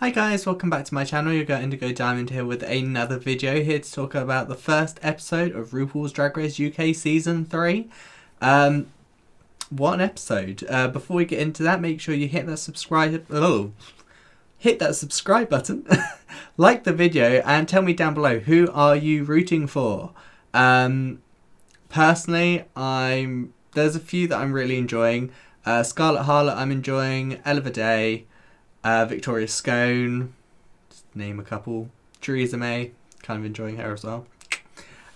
Hi guys, welcome back to my channel. You're going to go Diamond here with another video here to talk about the first episode of RuPaul's Drag Race UK Season 3. What an episode. Before we get into that, make sure you hit that subscribe button, like the video, and tell me down below, who are you rooting for? Personally, there's a few that I'm really enjoying. Scarlett Harla I'm enjoying, Vaday, Victoria Scone, just name a couple. Choriza, kind of enjoying her as well.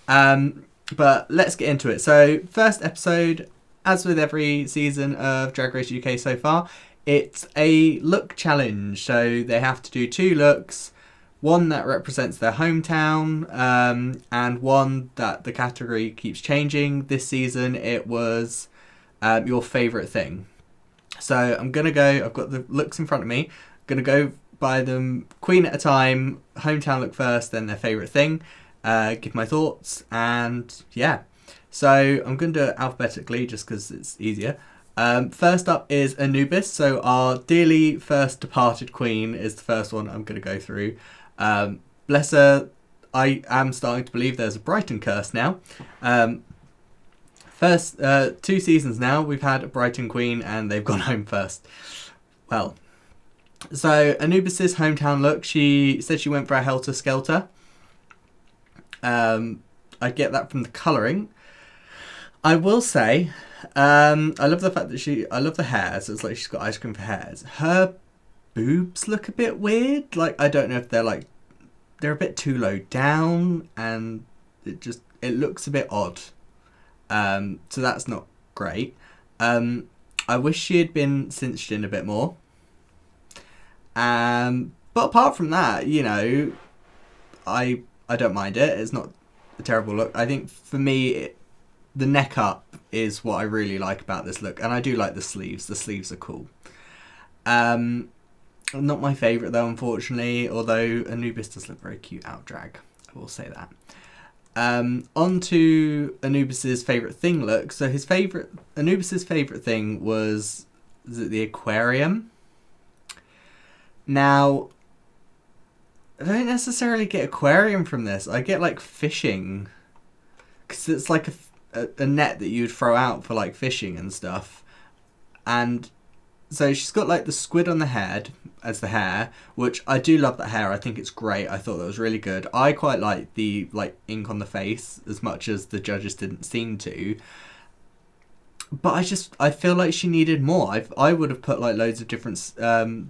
But let's get into it. So, first episode, as with every season of Drag Race UK so far, it's a look challenge. So they have to do 2 looks, one that represents their hometown, and one that the category keeps changing. This season it was your favourite thing. So I'm going to go, I've got the looks in front of me, I'm going to go by them queen at a time, hometown look first, then their favourite thing, give my thoughts, and yeah. So I'm going to do it alphabetically just because it's easier. First up is Anubis, so our dearly first departed queen is the first one I'm going to go through. Bless her, I am starting to believe there's a Brighton curse now. First 2 seasons now, we've had a Brighton queen and they've gone home first. Well, so Anubis's hometown look, she said she went for a Helter Skelter. I get that from the colouring. I will say, I love the fact that I love the hair, so it's like she's got ice cream for hairs. Her boobs look a bit weird. Like, I don't know if they're a bit too low down, and it looks a bit odd. So that's not great. I wish she had been cinched in a bit more. But apart from that, you know, I don't mind it. It's not a terrible look. I think for me, the neck up is what I really like about this look, and I do like the sleeves. The sleeves are cool. Not my favourite though, unfortunately, although Anubis does look very cute out drag. I will say that. On to Anubis's favourite thing look. So Anubis's favourite thing was it the aquarium? Now, I don't necessarily get aquarium from this. I get like fishing, because it's like a net that you'd throw out for like fishing and stuff. And so she's got like the squid on the head as the hair, which I do love that hair. I think it's great. I thought that was really good. I quite like the ink on the face as much as the judges didn't seem to. But I feel like she needed more. I would have put like loads of different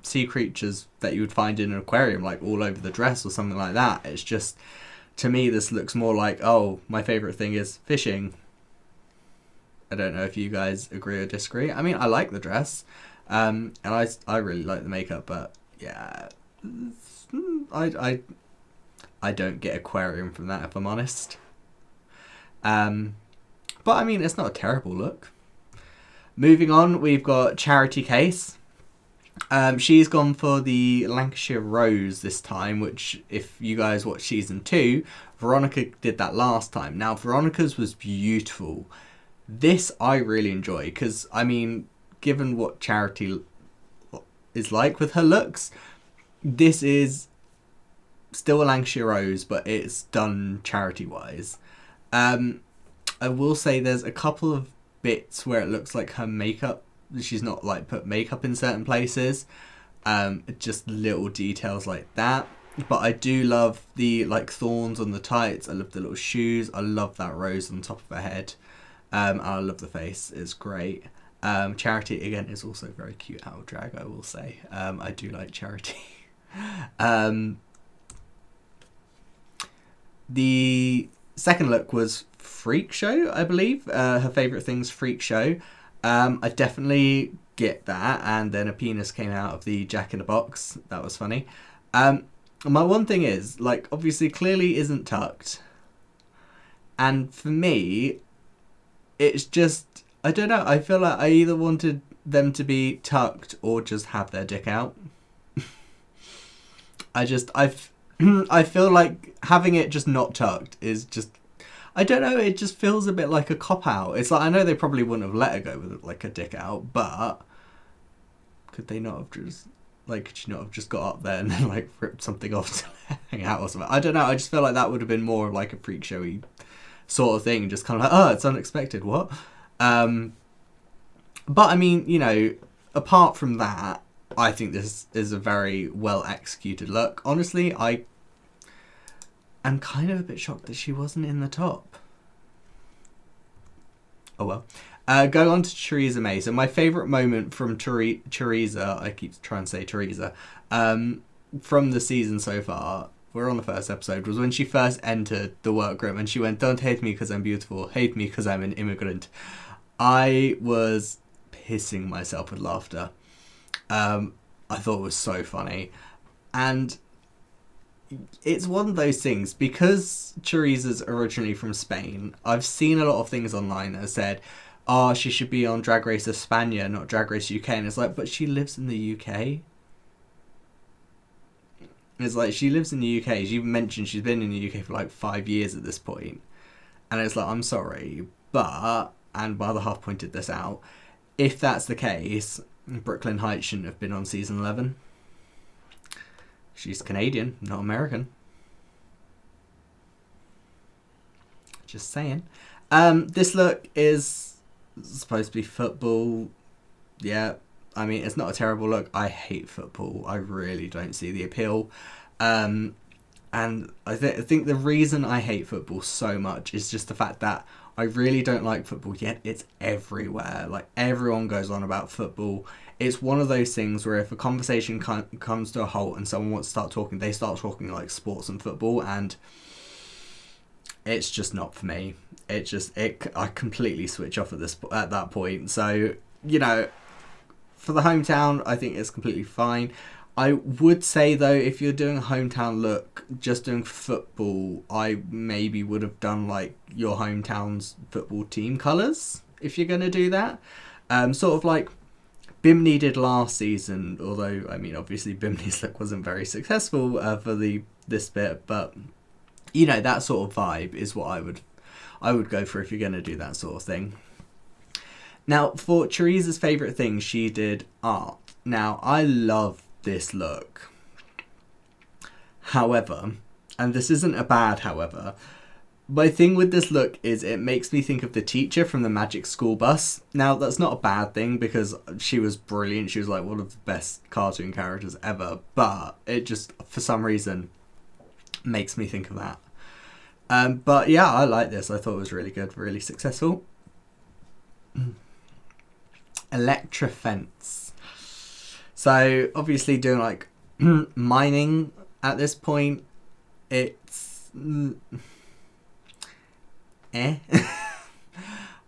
sea creatures that you would find in an aquarium, like all over the dress or something like that. It's just, to me, this looks more like, oh, my favourite thing is fishing. I don't know if you guys agree or disagree. I mean, I like the dress. And I really like the makeup, but yeah, I don't get aquarium from that, if I'm honest. But I mean, it's not a terrible look. Moving on, we've got Charity Case. She's gone for the Lancashire Rose this time, which, if you guys watched season 2, Veronica did that last time. Now, Veronica's was beautiful. This I really enjoy, because, I mean, given what Charity is like with her looks, this is still a Lancashire Rose, but it's done charity-wise. I will say there's a couple of bits where it looks like her makeup, she's not like put makeup in certain places. Just little details like that. But I do love the like thorns on the tights. I love the little shoes. I love that rose on top of her head. I love the face. It's great. Charity again is also very cute out of drag, I will say. I do like Charity. The second look was Freak Show, I believe. Her favourite thing's Freak Show. I definitely get that. And then a penis came out of the Jack in the Box. That was funny. My one thing is, like, obviously clearly isn't tucked. And for me, it's just, I don't know, I feel like I either wanted them to be tucked or just have their dick out. I feel like having it just not tucked is just, I don't know, it just feels a bit like a cop-out. It's like, I know they probably wouldn't have let her go with like a dick out, but could they not have just Like, could she not have just got up there and then, like, ripped something off to hang out or something? I don't know. I just feel like that would have been more of, like, a freak showy sort of thing. Just kind of like, oh, it's unexpected. What? But, I mean, you know, apart from that, I think this is a very well executed look. Honestly, I am kind of a bit shocked that she wasn't in the top. Oh well. Go on to Choriza May. So my favourite moment from Choriza, I keep trying to say Choriza, from the season so far, we're on the first episode, was when she first entered the workroom and she went, "Don't hate me because I'm beautiful, hate me because I'm an immigrant." I was pissing myself with laughter. I thought it was so funny. And it's one of those things, because Choriza's originally from Spain, I've seen a lot of things online that have said, oh, she should be on Drag Race España, not Drag Race UK. And it's like, but she lives in the UK. It's like, she lives in the UK. She even mentioned she's been in the UK for like 5 years at this point. And it's like, I'm sorry, but, and my other half pointed this out, if that's the case, Brooklyn Heights shouldn't have been on season 11. She's Canadian, not American. Just saying. This look is supposed to be football. Yeah, I mean, it's not a terrible look. I hate football. I really don't see the appeal. And I think the reason I hate football so much is just the fact that I really don't like football, yet it's everywhere. Like, everyone goes on about football. It's one of those things where if a conversation comes to a halt and someone wants to start talking, they start talking like sports and football, and it's just not for me. I completely switch off at that point. So, you know, for the hometown, I think it's completely fine. I would say, though, if you're doing a hometown look, just doing football, I maybe would have done, like, your hometown's football team colours, if you're going to do that. Sort of like Bimini did last season, although, I mean, obviously Bimini's look wasn't very successful for this bit, but, you know, that sort of vibe is what I would go for if you're going to do that sort of thing. Now, for Choriza's favourite thing, she did art. Now, I love this look. However, and this isn't a bad however, my thing with this look is it makes me think of the teacher from the Magic School Bus. Now, that's not a bad thing because she was brilliant. She was like one of the best cartoon characters ever, but it just, for some reason, makes me think of that. But yeah, I like this. I thought it was really good, really successful. Elektra fence. So obviously doing like mining at this point, it's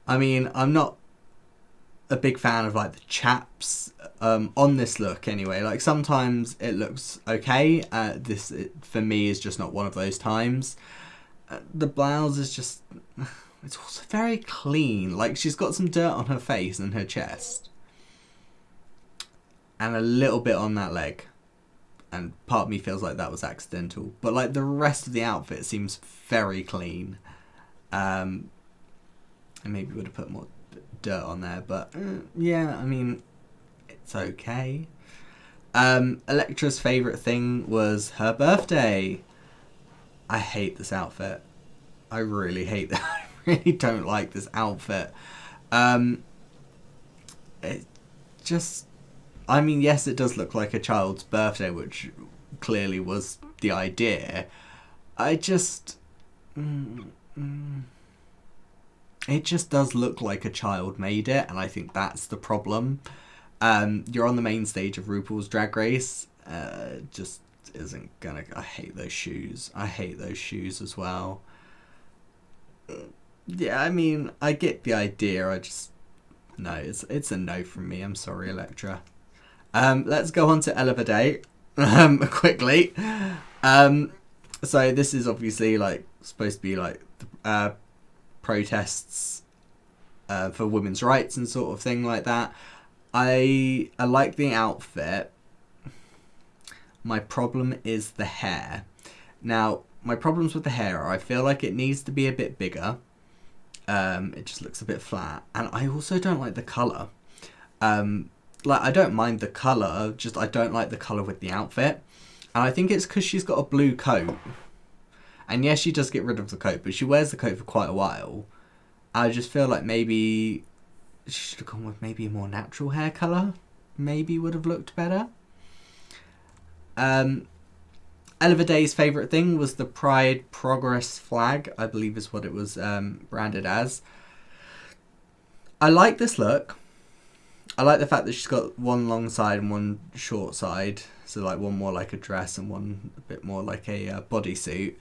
I mean, I'm not a big fan of like the chaps on this look anyway. Like, sometimes it looks okay. For me is just not one of those times. The blouse is just, it's also very clean. Like, she's got some dirt on her face and her chest, and a little bit on that leg, and part of me feels like that was accidental, but like the rest of the outfit seems very clean. I maybe would have put more dirt on there, but yeah, I mean, it's okay. Elektra's favourite thing was her birthday. I hate this outfit. I really hate that. I really don't like this outfit. It just, I mean, yes, it does look like a child's birthday, which clearly was the idea. I just, it just does look like a child made it, and I think that's the problem. You're on the main stage of RuPaul's Drag Race. Just isn't gonna. I hate those shoes. I hate those shoes as well. Yeah, I mean, I get the idea. I just, no, it's a no from me. I'm sorry, Elektra. Let's go on to Vaday quickly. So this is obviously like supposed to be like the protests for women's rights and sort of thing like that. I like the outfit. My problem is the hair. Now, my problems with the hair are I feel like it needs to be a bit bigger. It just looks a bit flat. And I also don't like the colour. like, I don't mind the colour, just I don't like the colour with the outfit. And I think it's because she's got a blue coat. And yes, she does get rid of the coat, but she wears the coat for quite a while. I just feel like maybe she should have gone with maybe a more natural hair colour. Maybe would have looked better. Vaday's favourite thing was the Pride Progress flag, I believe is what it was branded as. I like this look. I like the fact that she's got one long side and one short side. So like one more like a dress and one a bit more like a bodysuit.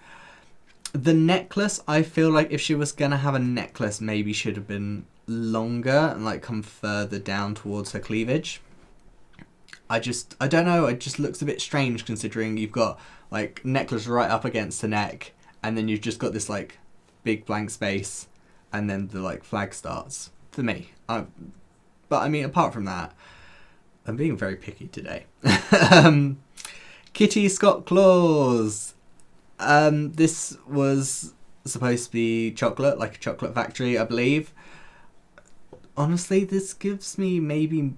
The necklace, I feel like if she was going to have a necklace, maybe should have been longer and like come further down towards her cleavage. I don't know, it just looks a bit strange considering you've got like necklace right up against the neck and then you've just got this like big blank space and then the like flag starts for me. But I mean, apart from that, I'm being very picky today. Kitty Scott-Claus. This was supposed to be chocolate, like a chocolate factory, I believe. Honestly, this gives me maybe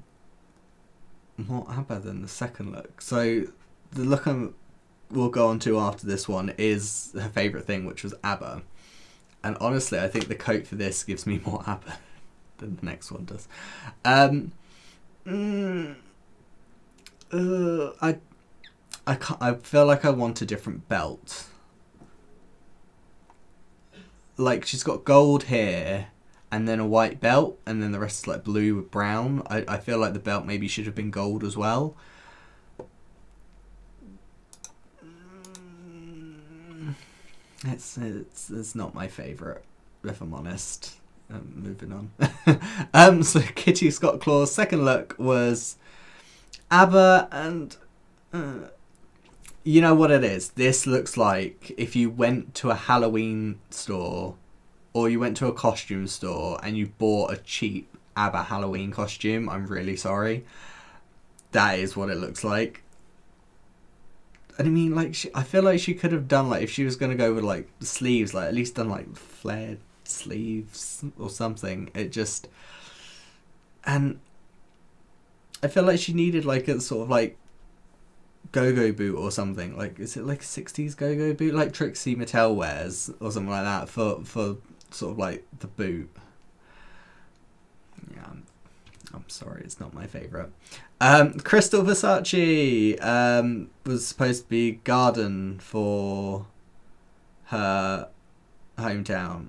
more Abba than the second look. So the look we'll go on to after this one is her favourite thing, which was Abba. And honestly, I think the coat for this gives me more Abba than the next one does. I feel like I want a different belt. Like, she's got gold hair and then a white belt and then the rest is like blue with brown. I feel like the belt maybe should have been gold as well. It's not my favourite, if I'm honest. Moving on. So Kitty Scott-Claus' second look was Abba, and you know what it is. This looks like if you went to a Halloween store or you went to a costume store and you bought a cheap Abba Halloween costume. I'm really sorry. That is what it looks like. And I mean, like, I feel like she could have done, like, if she was going to go with, like, sleeves, like, at least done, like, flared sleeves or something. It just... And I feel like she needed, like, a sort of, like, go-go boot or something. Like, is it, like, a 60s go-go boot? Like Trixie Mattel wears or something like that for sort of, like, the boot. Yeah, I'm sorry, it's not my favourite. Krystal Versace was supposed to be garden for her hometown.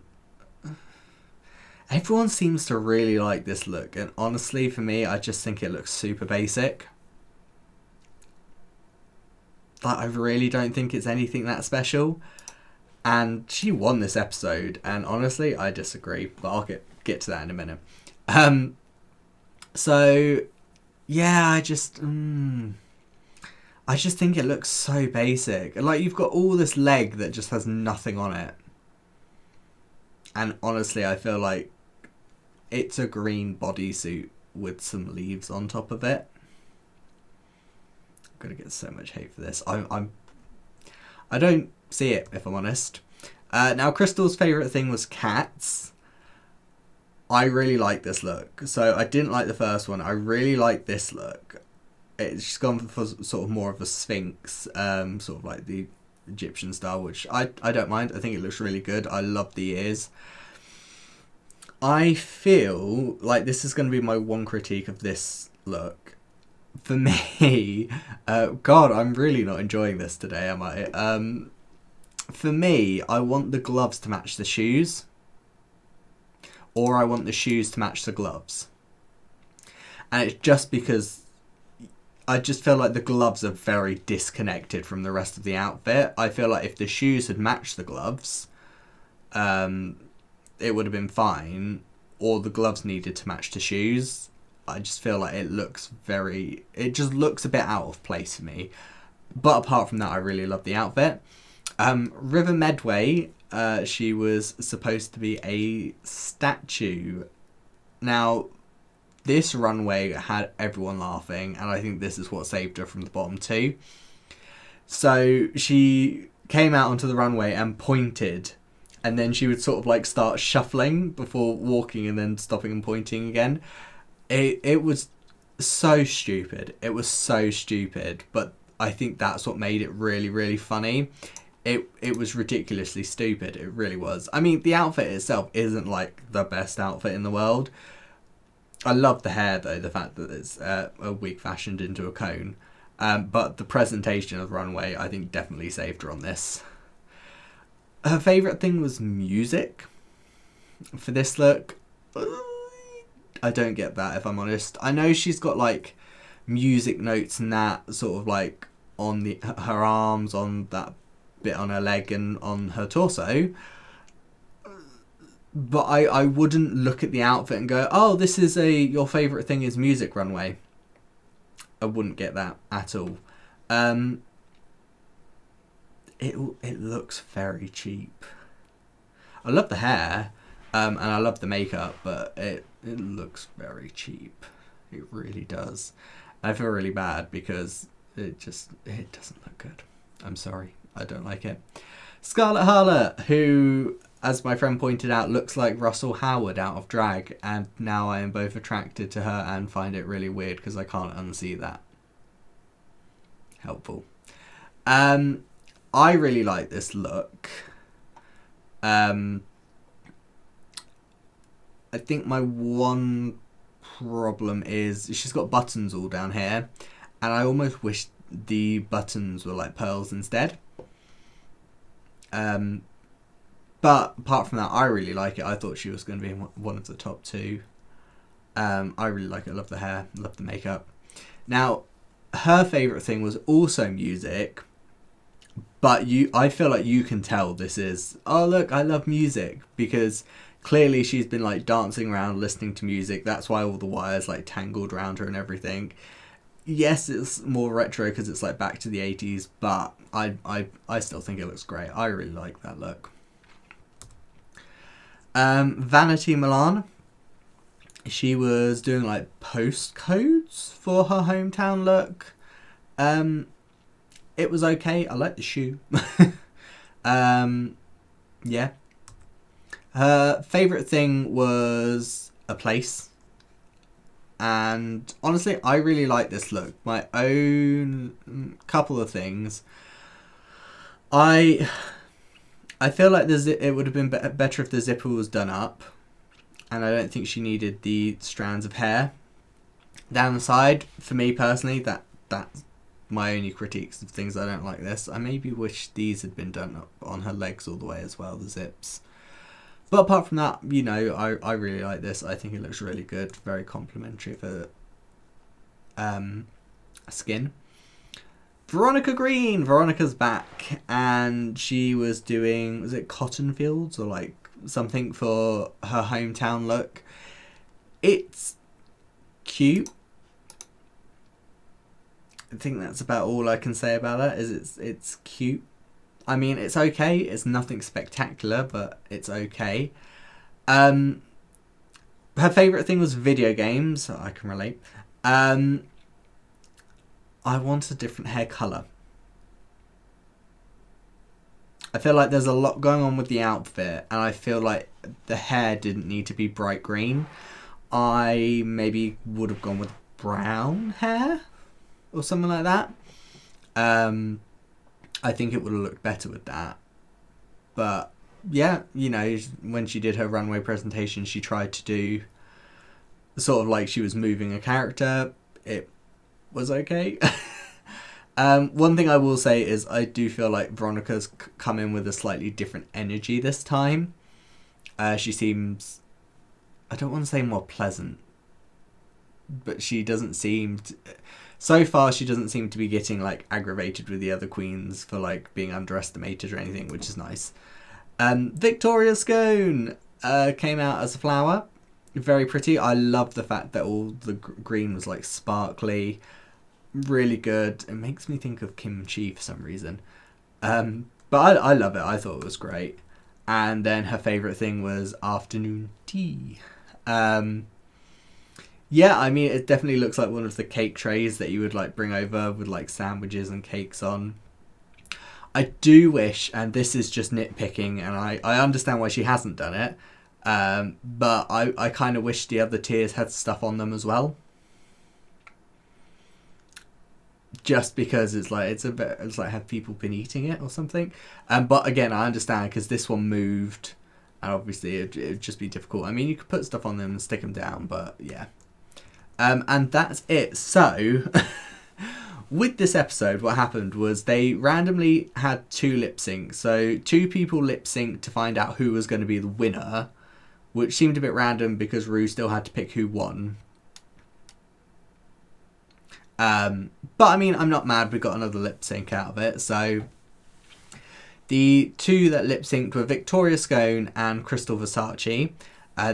Everyone seems to really like this look, and honestly, for me, I just think it looks super basic. Like, I really don't think it's anything that special. And she won this episode, and honestly, I disagree, but I'll get to that in a minute. So, yeah, I just think it looks so basic. Like, you've got all this leg that just has nothing on it. And honestly, I feel like it's a green bodysuit with some leaves on top of it. I'm gonna get so much hate for this. I don't see it, if I'm honest. Now, Krystal's favourite thing was cats. I really like this look. So I didn't like the first one. I really like this look. She's gone for sort of more of a sphinx, sort of like the Egyptian style, which I don't mind. I think it looks really good. I love the ears. I feel like this is going to be my one critique of this look. For me, God, I'm really not enjoying this today, am I? For me, I want the gloves to match the shoes. Or I want the shoes to match the gloves. And it's just because I just feel like the gloves are very disconnected from the rest of the outfit. I feel like if the shoes had matched the gloves, it would have been fine. Or the gloves needed to match the shoes. I just feel like it just looks a bit out of place for me. But apart from that, I really love the outfit. River Medway, she was supposed to be a statue. Now, this runway had everyone laughing, and I think this is what saved her from the bottom two. So she came out onto the runway and pointed, and then she would sort of like start shuffling before walking and then stopping and pointing again. It was So stupid. It was so stupid, but I think that's what made it really, really funny. It was ridiculously stupid. It really was. I mean, the outfit itself isn't like the best outfit in the world. I love the hair though, the fact that it's a wig fashioned into a cone. But the presentation of the runway, I think, definitely saved her on this. Her favourite thing was music for this look. I don't get that, if I'm honest. I know she's got like music notes and that sort of like on her arms, on that bit on her leg and on her torso. But I wouldn't look at the outfit and go, oh, this is your favourite thing is music runway. I wouldn't get that at all. It looks very cheap. I love the hair, and I love the makeup, but it looks very cheap. It really does. I feel really bad because it doesn't look good. I'm sorry. I don't like it. Scarlett Harla, who, as my friend pointed out, looks like Russell Howard out of drag, and now I am both attracted to her and find it really weird because I can't unsee that. Helpful. I really like this look. I think my one problem is she's got buttons all down here, and I almost wish the buttons were like pearls instead. But apart from that, I really like it. I thought she was going to be one of the top two. I really like it. I love the hair. I love the makeup. Now, her favourite thing was also music. But I feel like you can tell this is, oh look, I love music, because clearly she's been like dancing around listening to music. That's why all the wires like tangled around her and everything. Yes, it's more retro because it's like back to the 80s, but I still think it looks great. I really like that look. Vanity Milan. She was doing like postcodes for her hometown look. It was okay. I like the shoe. Yeah. Her favourite thing was a place. And honestly, I really like this look. My own couple of things. I feel like it would have been better if the zipper was done up. And I don't think she needed the strands of hair down the side. For me personally, that's my only critiques of things I don't like this. I maybe wish these had been done up on her legs all the way as well, the zips. But apart from that, you know, I really like this. I think it looks really good. Very complimentary for skin. Veronica Green. Veronica's back, and she was doing, was it cotton fields or like something for her hometown look. It's cute. I think that's about all I can say about that. Is it's cute. I mean, it's okay. It's nothing spectacular, but it's okay. Her favourite thing was video games. So I can relate. I want a different hair colour. I feel like there's a lot going on with the outfit, and I feel like the hair didn't need to be bright green. I maybe would have gone with brown hair or something like that. I think it would have looked better with that. But yeah, you know, when she did her runway presentation, she tried to do sort of like she was moving a character. It was okay. One thing I will say is I do feel like Veronica's come in with a slightly different energy this time. She seems, I don't want to say more pleasant, but she doesn't seem so far she doesn't seem to be getting like aggravated with the other queens for like being underestimated or anything, which is nice. Victoria Scone came out as a flower. Very pretty. I love the fact that all the green was like sparkly. Really good. It makes me think of Kim Chi for some reason. But I love it. I thought it was great. And then her favourite thing was afternoon tea. Yeah, I mean, it definitely looks like one of the cake trays that you would like bring over with like sandwiches and cakes on. I do wish, and this is just nitpicking, and I understand why she hasn't done it, but I kind of wish the other tiers had stuff on them as well. just because it's like have people been eating it or something? But again, I understand because this one moved, and obviously it'd just be difficult. I mean, you could put stuff on them and stick them down, but yeah. And that's it. So with this episode, what happened was they randomly had 2 lip syncs. So 2 people lip synced to find out who was going to be the winner, which seemed a bit random because Ru still had to pick who won. But I mean, I'm not mad we got another lip sync out of it. So the 2 that lip synced were Victoria Scone and Krystal Versace.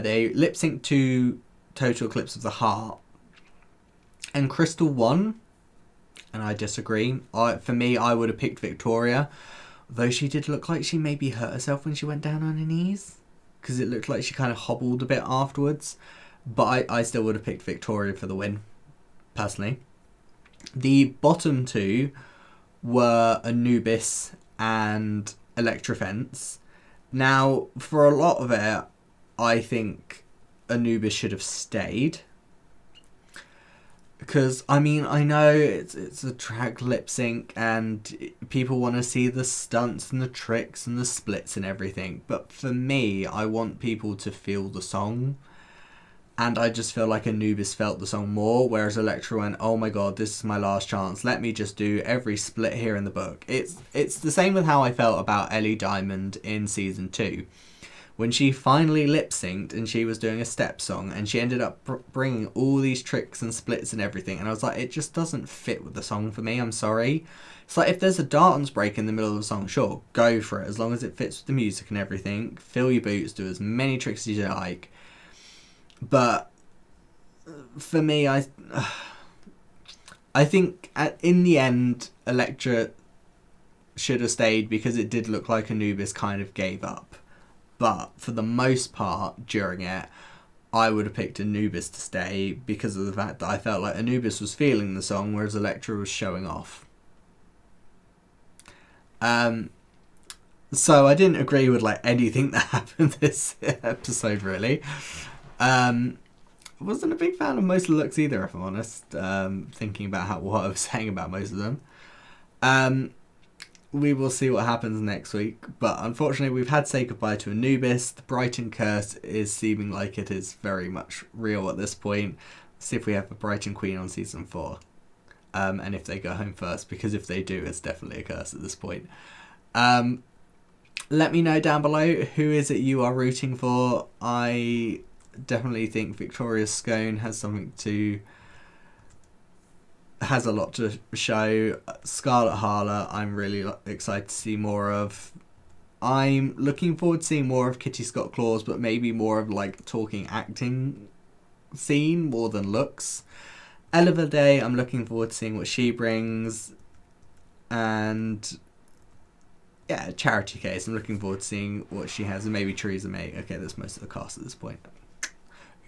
They lip synced to Total Eclipse of the Heart, and Krystal won, and I disagree. For me, I would have picked Victoria, though she did look like she maybe hurt herself when she went down on her knees, because it looked like she kind of hobbled a bit afterwards. But I still would have picked Victoria for the win, personally. The bottom 2 were Anubis and Elektra. Now, for a lot of it, I think Anubis should have stayed. Because, I mean, I know it's a drag lip sync and people want to see the stunts and the tricks and the splits and everything. But for me, I want people to feel the song. And I just feel like Anubis felt the song more, whereas Elektra went, oh my god, this is my last chance. Let me just do every split here in the book. It's the same with how I felt about Ellie Diamond in season 2. When she finally lip-synced and she was doing a step song and she ended up bringing all these tricks and splits and everything. And I was like, it just doesn't fit with the song for me. I'm sorry. It's like if there's a dance break in the middle of the song, sure, go for it. As long as it fits with the music and everything. Fill your boots, do as many tricks as you like. But for me, I think in the end, Elektra should have stayed because it did look like Anubis kind of gave up. But for the most part, during it, I would have picked Anubis to stay because of the fact that I felt like Anubis was feeling the song, whereas Elektra was showing off. So I didn't agree with like anything that happened this episode, really. I wasn't a big fan of most of the looks either, if I'm honest. Thinking about what I was saying about most of them. We will see what happens next week. But unfortunately, we've had to say goodbye to Anubis. The Brighton curse is seeming like it is very much real at this point. Let's see if we have a Brighton Queen on season 4. And if they go home first, because if they do, it's definitely a curse at this point. Let me know down below who is it you are rooting for. I definitely think Victoria Scone has a lot to show. Scarlett Harla, I'm really excited to see more of. I'm looking forward to seeing more of Kitty Scott-Claus, but maybe more of like talking acting scene more than looks. Vaday, I'm looking forward to seeing what she brings. And yeah, Charity Case, I'm looking forward to seeing what she has. And maybe Choriza May. Okay, that's most of the cast at this point.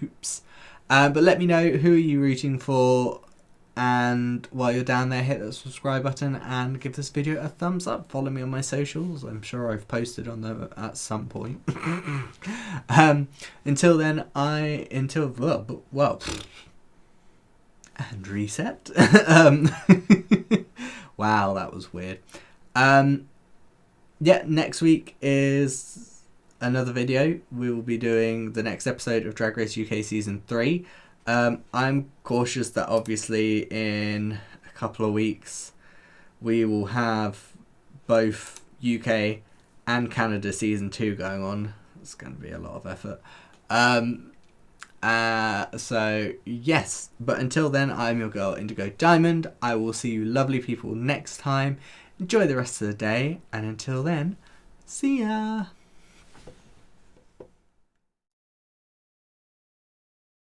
Oops. But let me know who are you rooting for. And while you're down there, hit that subscribe button and give this video a thumbs up. Follow me on my socials. I'm sure I've posted on them at some point. Until then, and reset. Wow, that was weird. Yeah, next week is another video. We will be doing the next episode of Drag Race UK Season 3. I'm cautious that obviously in a couple of weeks we will have both UK and Canada Season 2 going on. It's going to be a lot of effort. So yes, but until then, I'm your girl Indigo Diamond. I will see you lovely people next time. Enjoy the rest of the day, and until then, see ya!